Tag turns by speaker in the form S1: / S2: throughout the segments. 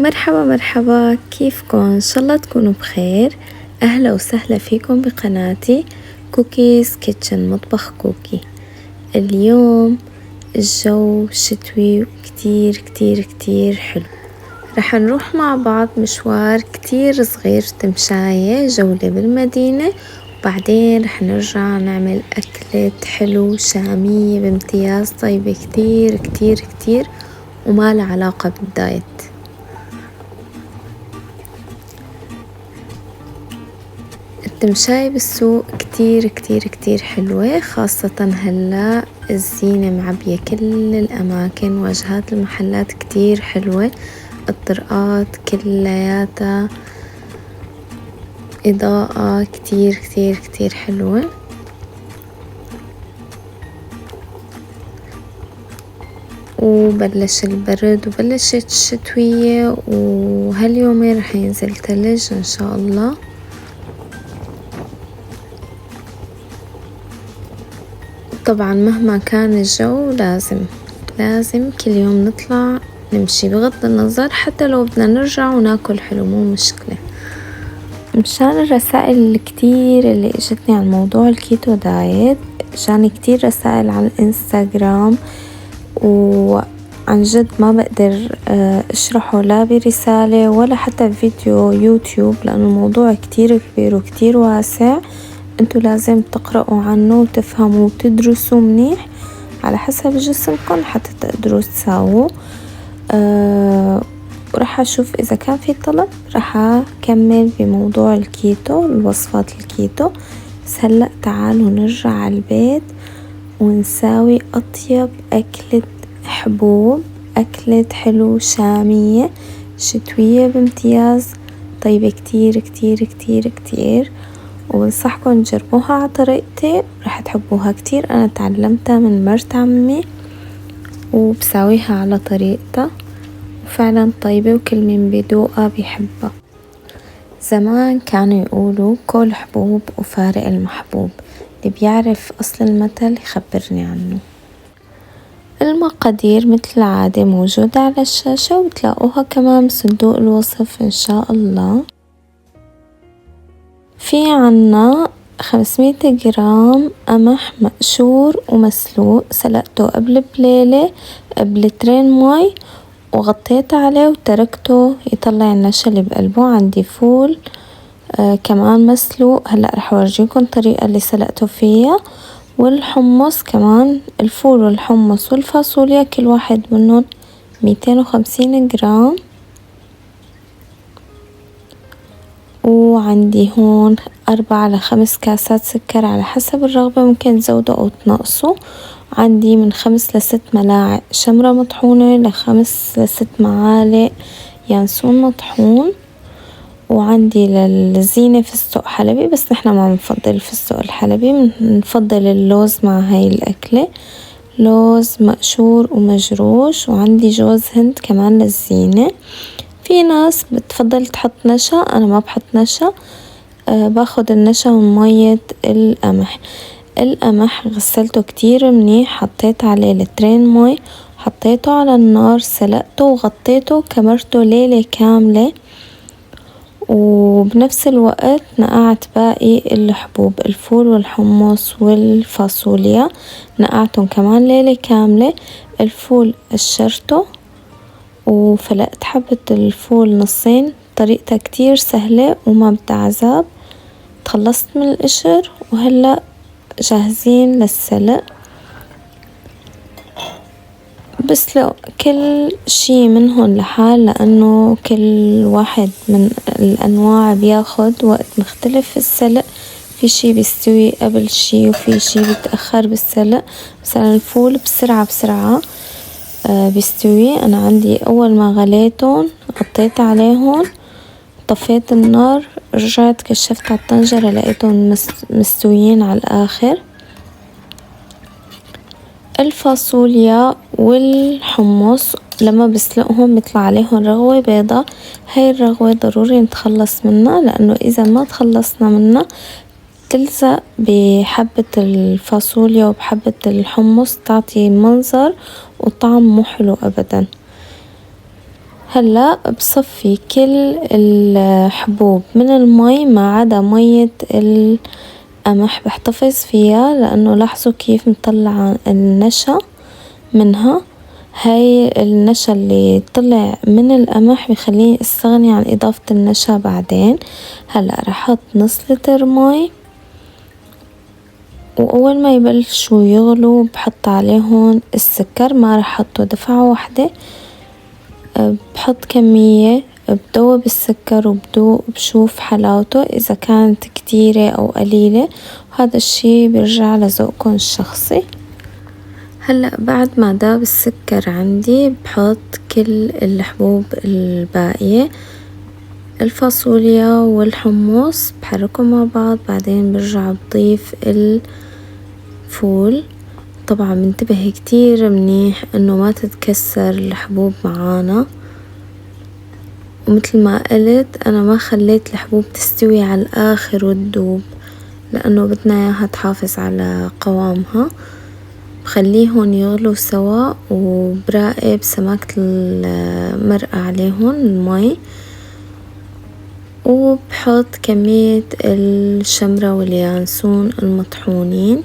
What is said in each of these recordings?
S1: مرحبا مرحبا، كيفكم؟ ان شاء الله تكونوا بخير. اهلا وسهلا فيكم بقناتي كوكيز كيتشن، مطبخ كوكي. اليوم الجو شتوي كتير كتير كتير حلو. رح نروح مع بعض مشوار كتير صغير، تمشاية جولة بالمدينة، وبعدين رح نرجع نعمل أكلة حلو شامية بامتياز، طيبة كتير كتير كتير وما لها علاقة بالدايت. التمشاية بالسوق كتير كتير كتير حلوة، خاصة هلا الزينة معبية كل الأماكن، واجهات المحلات كتير حلوة، الطرقات كلياتها إضاءة كتير كتير كتير حلوة. وبلش البرد وبلشت الشتوية، وهاليومين رح ينزل تلج إن شاء الله. طبعا مهما كان الجو لازم كل يوم نطلع نمشي، بغض النظر حتى لو بدنا نرجع وناكل حلو مو مشكلة. مشان الرسائل الكتير اللي اجتني عن موضوع الكيتو دايت، جاني كتير رسائل على الانستغرام، وعن جد ما بقدر اشرحه لا برسالة ولا حتى بفيديو يوتيوب، لأنه الموضوع كتير كبير وكتير واسع. انتو لازم تقرأوا عنه وتفهموا وتدرسوا منيح على حسب جسمكم حتى تقدروا تساووا. ورح أشوف إذا كان في طلب رح أكمل بموضوع الكيتو، الوصفات الكيتو. بس هلأ تعالوا نرجع على البيت ونساوي أطيب أكلة حبوب، أكلة حلو شامية شتوية بامتياز، طيبة كتير كتير كتير كتير، وبنصحكم تجربوها على طريقتي، رح تحبوها كتير. أنا تعلمتها من مرت عمي وبساويها على طريقتها، وفعلا طيبة وكل من بيدوقها بيحبها. زمان كانوا يقولوا كل حبوب وفارق المحبوب، اللي بيعرف أصل المثل يخبرني عنه. المقادير مثل العادة موجودة على الشاشة، وتلاقوها كمان بصندوق الوصف إن شاء الله. في عنا 500 جرام قمح مقشور ومسلوق، سلقته قبل بليلة بلترين مي، وغطيت عليه وتركته يطلع النشا اللي بقلبه. عندي فول كمان مسلوق، هلأ رح أورجيكم الطريقة اللي سلقته فيها. والحمص كمان، الفول والحمص والفاصوليا كل واحد منهم 250 جرام. وعندي هون 4 ل5 كاسات سكر على حسب الرغبة، ممكن تزودوا أو تنقصوا. عندي من 5 ل6 ملاعق شمرة مطحونة ل5 ل6 معالق ينسون مطحون. وعندي للزينة فستق حلبي، بس نحنا ما بنفضل الفستق الحلبي، بنفضل اللوز مع هاي الأكلة، لوز مقشور ومجروش. وعندي جوز هند كمان للزينة. في ناس بتفضل تحط نشا، أنا ما بحط نشا. باخد النشا من مية القمح. القمح غسلته كتير منيح، حطيت عليه لترين مي، حطيته على النار، سلقته وغطيته، كمرته ليلة كاملة. وبنفس الوقت نقعت باقي الحبوب، الفول والحمص والفاصوليا، نقعتهم كمان ليلة كاملة. الفول قشرته وفلقت حبة الفول نصين، طريقتها كتير سهلة وما بدها عذاب. تخلصت من القشر وهلأ جاهزين للسلق. بسلق كل شي منهن لحال، لأنه كل واحد من الأنواع بياخد وقت مختلف في السلق. في شي بيستوي قبل شي وفي شي بيتأخر بالسلق. مثلا الفول بسرعة بيستوي. أنا عندي أول ما غليتهم غطيت عليهم، طفيت النار، رجعت كشفت على الطنجرة لقيتهم مستويين على الآخر. الفاصوليا والحمص لما بسلقهم بيطلع عليهم رغوة بيضة، هاي الرغوة ضروري نتخلص منها، لأنه إذا ما تخلصنا منها تلزق بحبة الفاصوليا وبحبة الحمص، تعطي منظر وطعم مو حلو أبدا. هلأ بصفي كل الحبوب من المي ما عدا مية القمح، بحتفظ فيها لأنه لاحظوا كيف مطلعة النشا منها. هاي النشا اللي طلع من القمح بخليني استغني عن اضافة النشا بعدين. هلأ رح احط نص لتر مي، واول ما يبلشوا يغلوا بحط عليهم السكر، ما رح احطه دفعة واحدة، بحط كمية بدوب السكر وبدوق بشوف حلاوته اذا كانت كتيرة او قليلة، وهذا الشي بيرجع لذوقكم الشخصي. هلأ بعد ما داب السكر عندي بحط كل الحبوب الباقية، الفاصوليا والحمص بحركهم مع بعض، بعدين برجع بضيف الفول. طبعا بنتبه كتير منيح انه ما تتكسر الحبوب معانا، ومثل ما قلت انا ما خليت الحبوب تستوي على الاخر وتدوب، لانه بدنا اياها تحافظ على قوامها. بخليهم يغلوا سوا وبراقب سماكة المرقة عليهم المي، وبحط كمية الشمرة واليانسون المطحونين.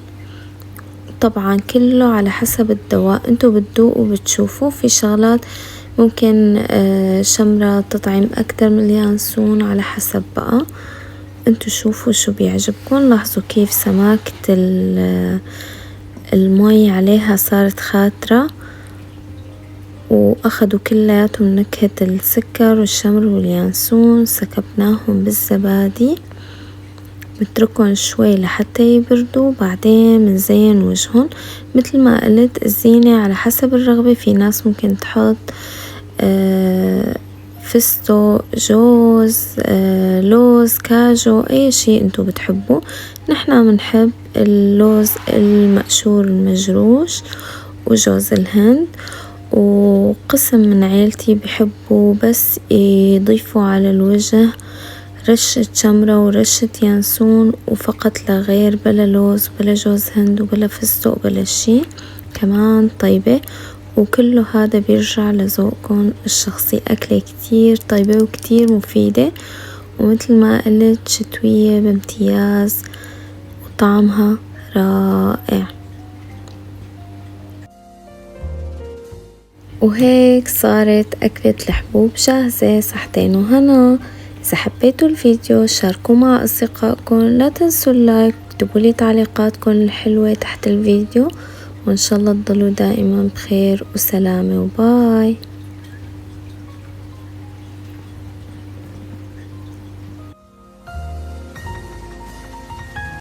S1: طبعا كله على حسب الدواء، انتو بتدوقوا وبتشوفوا، في شغلات ممكن شمرة تطعم اكتر من اليانسون، على حسب بقى انتو شوفوا شو بيعجبكم. لاحظوا كيف سماكة المي عليها صارت خاترة، واخدوا كلياتهم نكهة السكر والشمر واليانسون. سكبناهم بالزبادي، بتركهم شوي لحتى يبردوا، بعدين بنزين وجهن. مثل ما قلت الزينة على حسب الرغبة، في ناس ممكن تحط فستق، جوز، لوز، كاجو، اي شي انتو بتحبوا. نحنا بنحب اللوز المقشور المجروش وجوز الهند، وقسم من عيلتي بحبوا بس يضيفوا على الوجه رشة شمرة ورشة يانسون وفقط لا غير، بلا لوز بلا جوز هند وبلا فستق بلا شي كمان طيبة. وكله هذا بيرجع لذوقكم الشخصي. أكلة كتير طيبة وكتير مفيدة، ومثل ما قلت شتوية بامتياز وطعمها رائع. وهيك صارت أكلة الحبوب جاهزة. صحتين وهنا. إذا حبيتوا الفيديو شاركوه مع أصدقائكم، لا تنسوا اللايك، اكتبوا لي تعليقاتكم الحلوة تحت الفيديو، وإن شاء الله تضلوا دائما بخير وسلامة، وباي.